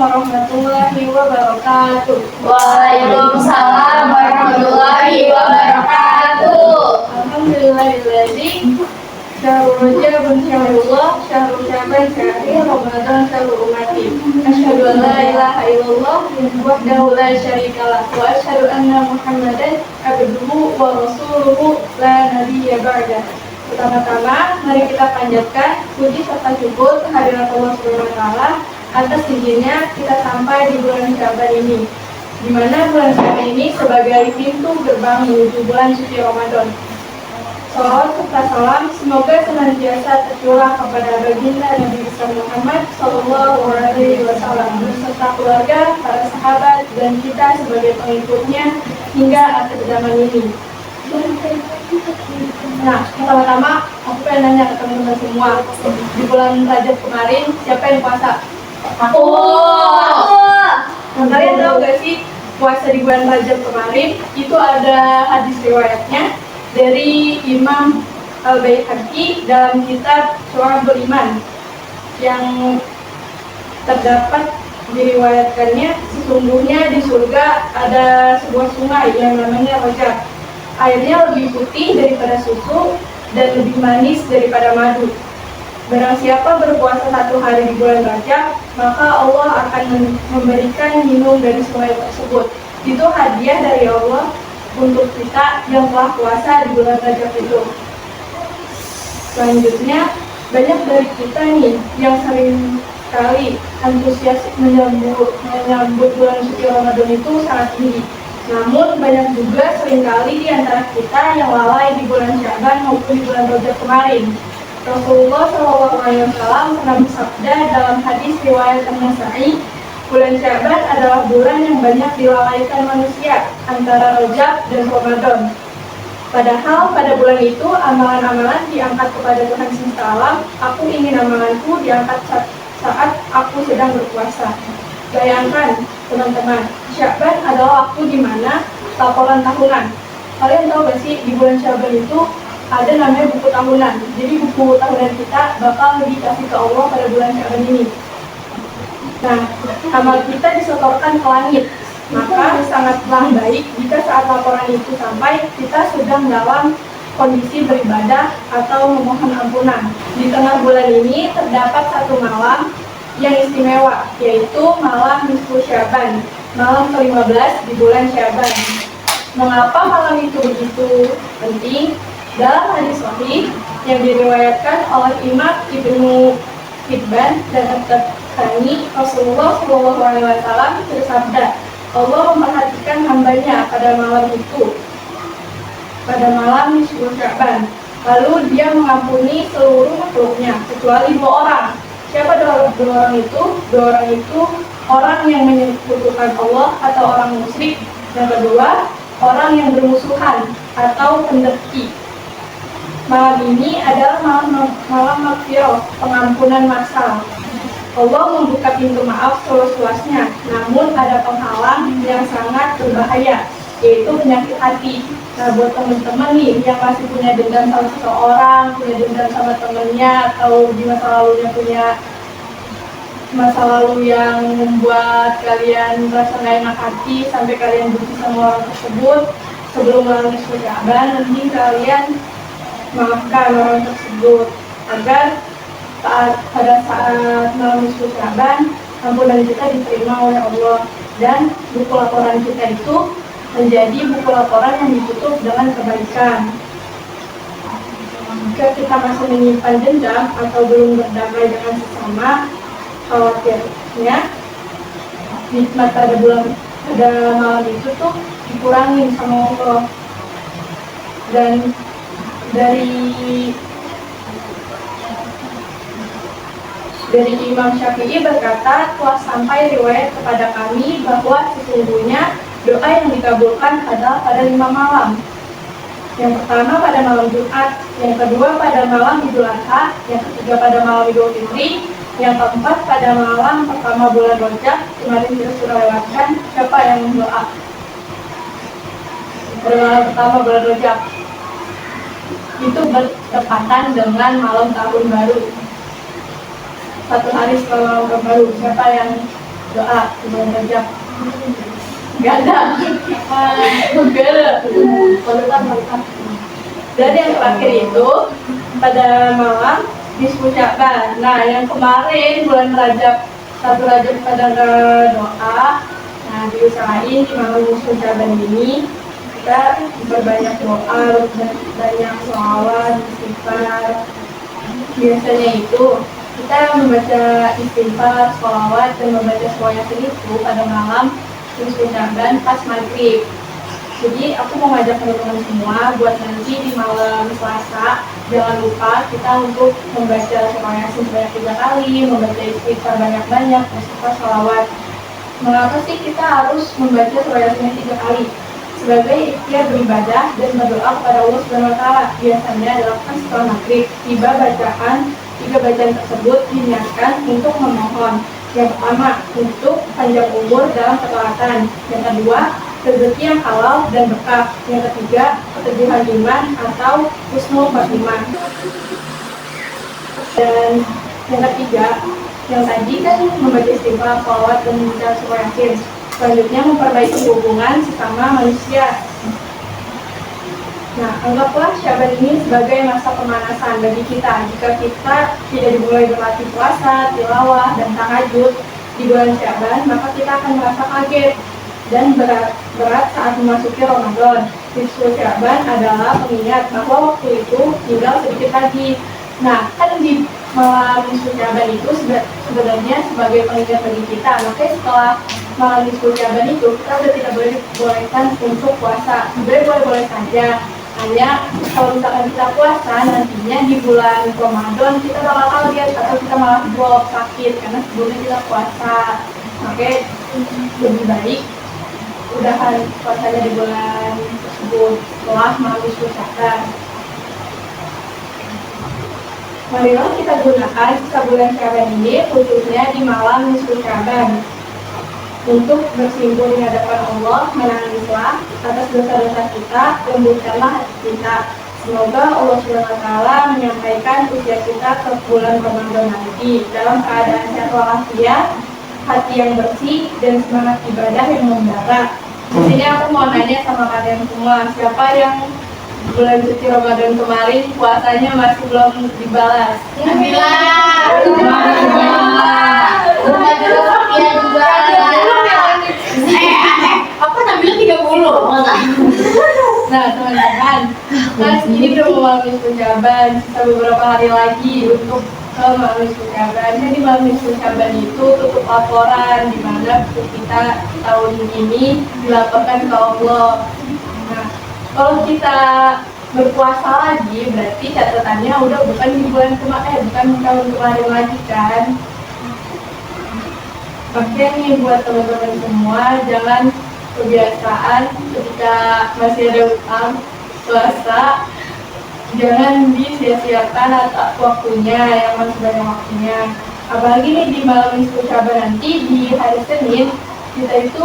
warahmatullahi wabarakatuh. Waalaikumsalam warahmatullahi wabarakatuh. Alhamdulillahilladzi syahrul rajab syahrullah, syahrul syaban syahrul ramadan syahrul umati. Asyhadu an la ilaha illallah wahdahu la syarikalah wa asyhadu anna Muhammadan abduhu wa rasuluhu la nabiyya ba'dah. Pertama-tama, mari kita panjatkan puji serta syukur kehadirat Allah Subhanahu wa taala atas izinnya kita sampai di bulan Syaban ini, di mana bulan Syaban ini sebagai pintu gerbang menuju bulan suci Ramadan. Salawat serta salam semoga senantiasa tercurah kepada baginda Nabi Muhammad Sallallahu Alaihi Wasallam beserta keluarga, para sahabat, dan kita sebagai pengikutnya hingga akhir zaman ini. Nah, pertama-tama aku pengen nanya ke teman-teman semua, di bulan Rajab kemarin siapa yang puasa? Aku. Nah, kalian tahu gak sih puasa di bulan Rajab kemarin itu ada hadis riwayatnya dari Imam Al-Baihaqi dalam kitab Syu'abul Iman yang terdapat diriwayatkannya sesungguhnya di surga ada sebuah sungai yang namanya Rajab. Airnya lebih putih daripada susu dan lebih manis daripada madu. Barang siapa berpuasa 1 hari di bulan Rajab, maka Allah akan memberikan minum dari sungai tersebut. Itu hadiah dari Allah untuk kita yang telah puasa di bulan Rajab itu. Selanjutnya, banyak dari kita nih yang sering kali antusias menyambut bulan suci Ramadan itu sangat tinggi. Namun banyak juga seringkali di antara kita yang lalai di bulan Syaban maupun di bulan Rajab kemarin. Rasulullah SAW pernah bersabda dalam hadis riwayat An-Nasa'i, bulan Syaban adalah bulan yang banyak dilalaikan manusia antara Rajab dan Ramadan. Padahal pada bulan itu amalan-amalan diangkat kepada Tuhan semesta alam. Aku ingin amalanku diangkat saat aku sedang berpuasa. Bayangkan teman-teman, Syaban adalah waktu di mana laporan tahunan. Kalian tahu gak sih di bulan Syaban itu ada namanya buku tahunan. Jadi buku tahunan kita bakal dikasih ke Allah pada bulan Syaban ini. Nah, amal kita disetorkan ke langit. Maka sangatlah baik jika saat laporan itu sampai kita sedang dalam kondisi beribadah atau memohon ampunan. Di tengah bulan ini terdapat satu malam yang istimewa, yaitu malam nisfu Syaban, malam ke-15 di bulan Syaban. Mengapa malam itu begitu penting? Dalam hadis sahih yang diriwayatkan oleh Imam Ibnu Hibban dan At-Tabrani, Rasulullah SAW bersabda, Allah memperhatikan hambanya pada malam itu, pada malam nisfu Syaban. Lalu dia mengampuni seluruh makhluknya kecuali 2 orang. Siapa dua orang itu? 2 orang itu orang yang menyekutukan Allah atau orang musyrik. Yang kedua, orang yang bermusuhan atau pendeki. Malam ini adalah malam maghfirah, pengampunan massal. Allah membuka pintu maaf seluas-luasnya, namun ada penghalang yang sangat berbahaya, yaitu penyakit hati. Nah, buat teman-teman nih yang masih punya dendam sama seseorang, punya dendam sama temennya, atau di masa lalunya punya masa lalu yang membuat kalian merasa gak enak hati sampai kalian benci sama orang tersebut, sebelum malam nisfu Syaban, nanti kalian maafkan orang tersebut agar pada saat malam nisfu Syaban ampunan kita diterima oleh Allah dan buku laporan kita itu menjadi buku laporan yang ditutup dengan kebaikan. Jika kita masih menyimpan dendam atau belum berdamai dengan sesama, khawatirnya nikmat pada malam itu tuh dikurangin sama Allah. Dan dari Imam Syafi'i berkata, telah sampai riwayat kepada kami bahwa sesungguhnya doa yang dikabulkan adalah pada 5 malam. Yang pertama pada malam Jumat, yang kedua pada malam Idul Adha, yang ketiga pada malam Idul Fitri, yang keempat pada malam pertama bulan Rajab. Kemarin kita sudah lewatkan siapa yang berdoa pada malam pertama bulan Rajab. Itu bertepatan dengan malam tahun baru. 1 hari setelah malam tahun baru. Siapa yang doa di bulan Rajab. Gak ada. Dan yang terakhir itu pada malam nisfu Sya'ban. Nah, yang kemarin bulan Rajab 1 Rajab pada doa. Nah, diusahain di malam nisfu Sya'ban ini kita berbanyak doa, banyak sholawat, istighfar. Biasanya itu kita membaca istighfar, sholawat, dan membaca surah Yasin itu pada malam nisfu Sya'ban pas maghrib. Jadi aku mau ngajak teman-teman semua buat nanti di malam Selasa jangan lupa kita untuk membaca surah Yasin sebanyak 3 kali, membaca istighfar banyak-banyak, beserta sholawat. Mengapa sih kita harus membaca surah Yasin 3 kali? Sebagai ikhtiar beribadah dan berdoa kepada Allah SWT. Biasanya dilakukan setelah maghrib. Tiga bacaan tersebut diniatkan untuk memohon. Yang pertama, untuk panjang umur dalam ketaatan. Yang kedua, rezeki yang halal dan berkah. Yang ketiga, keteguhan iman atau husnul khotimah. Dan yang ketiga, yang tadi kan membaca istighfar, sholawat, dan membaca surah Yasin. Selanjutnya, memperbaiki hubungan sesama manusia. Nah, anggaplah Sya'ban ini sebagai masa pemanasan bagi kita. Jika kita tidak dimulai berlatih puasa, tilawah, dan tahajud di bulan Sya'ban, maka kita akan merasa kaget dan berat saat memasuki Ramadan. Nisfu Sya'ban adalah pengingat bahwa waktu itu tinggal sedikit lagi. Nah, kan di malam nisfu Sya'ban itu sebenarnya sebagai pengingat bagi kita. Makanya setelah malam nisfu Sya'ban itu kita sudah tidak boleh dibolehkan untuk puasa. Sebenarnya boleh-boleh saja. Hanya kalau misalkan kita puasa nantinya di bulan Ramadan kita bakal kaget atau kita malah drop sakit karena sebelumnya kita puasa. Makanya lebih baik udahan puasanya di bulan tersebut setelah malam nisfu Sya'ban. Marilah kita gunakan sisa bulan Sya'ban ini khususnya di malam nisfu Sya'ban untuk bersimpuh di hadapan Allah, menangislah atas dosa-dosa kita, lembutkanlah hati kita. Semoga Allah SWT menyampaikan usia kita ke bulan Ramadan nanti dalam keadaan sehat walafiat, hati yang bersih, dan semangat ibadah yang membara. Di sini aku mau nanya sama kalian semua, siapa yang bulan suci Ramadan kemarin puasanya masih belum dibalas? Nabila, Sofia juga. Apa Nabila 30? Nah teman-teman, kan ini udah mau malam nisfu Sya'ban, sisa beberapa hari lagi untuk ke malam nisfu Sya'ban. Jadi malam nisfu Sya'ban itu tutup laporan di mana kita tahun ini dilaporkan ke Allah. Nah, kalau kita berpuasa lagi, berarti catatannya udah bukan di bulan kemarin, bukan tahun kemarin lagi kan. Makanya nih buat teman-teman semua, jangan kebiasaan ketika masih ada utang puasa, jangan disia-siakan atau waktunya yang masih banyak waktunya. Apalagi nih di malam nisfu Sya'ban nanti di hari Senin kita itu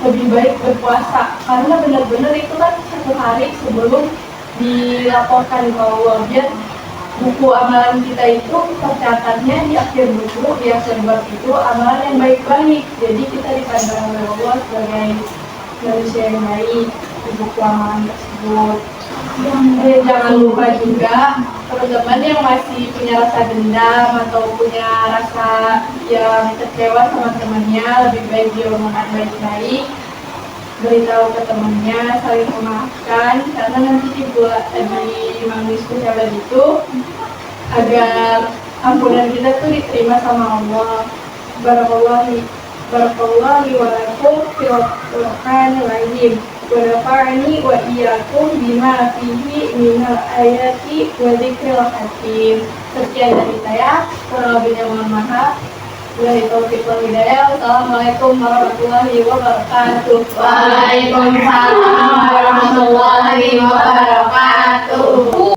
lebih baik berpuasa karena benar-benar itu kan 1 hari sebelum dilaporkan ke Allah, biar buku amalan kita itu tercatatnya di akhir buku, di akhir bab itu amalan yang baik-baik. Jadi kita dipandang oleh Allah sebagai manusia yang baik di buku amalan tersebut. Jangan lupa juga teman-teman yang masih punya rasa dendam atau punya rasa yang kecewa sama temannya, lebih baik diomongkan baik-baik, beritahu ke temannya, saling memaafkan, karena nanti di malam nisfu Sya'ban itu agar ampunan kita tuh diterima sama Allah. Barakallahu wa lakum fil Qur'anil azim wa nafa'ani wa iyyakum bima fihi minal ayati wa dzikril hakim. Sekian dari saya, kurang lebihnya mohon maaf. Wabillahi taufiq wal hidayah. Wassalamualaikum warahmatullahi wabarakatuh. Waalaikumsalam warahmatullahi wabarakatuh.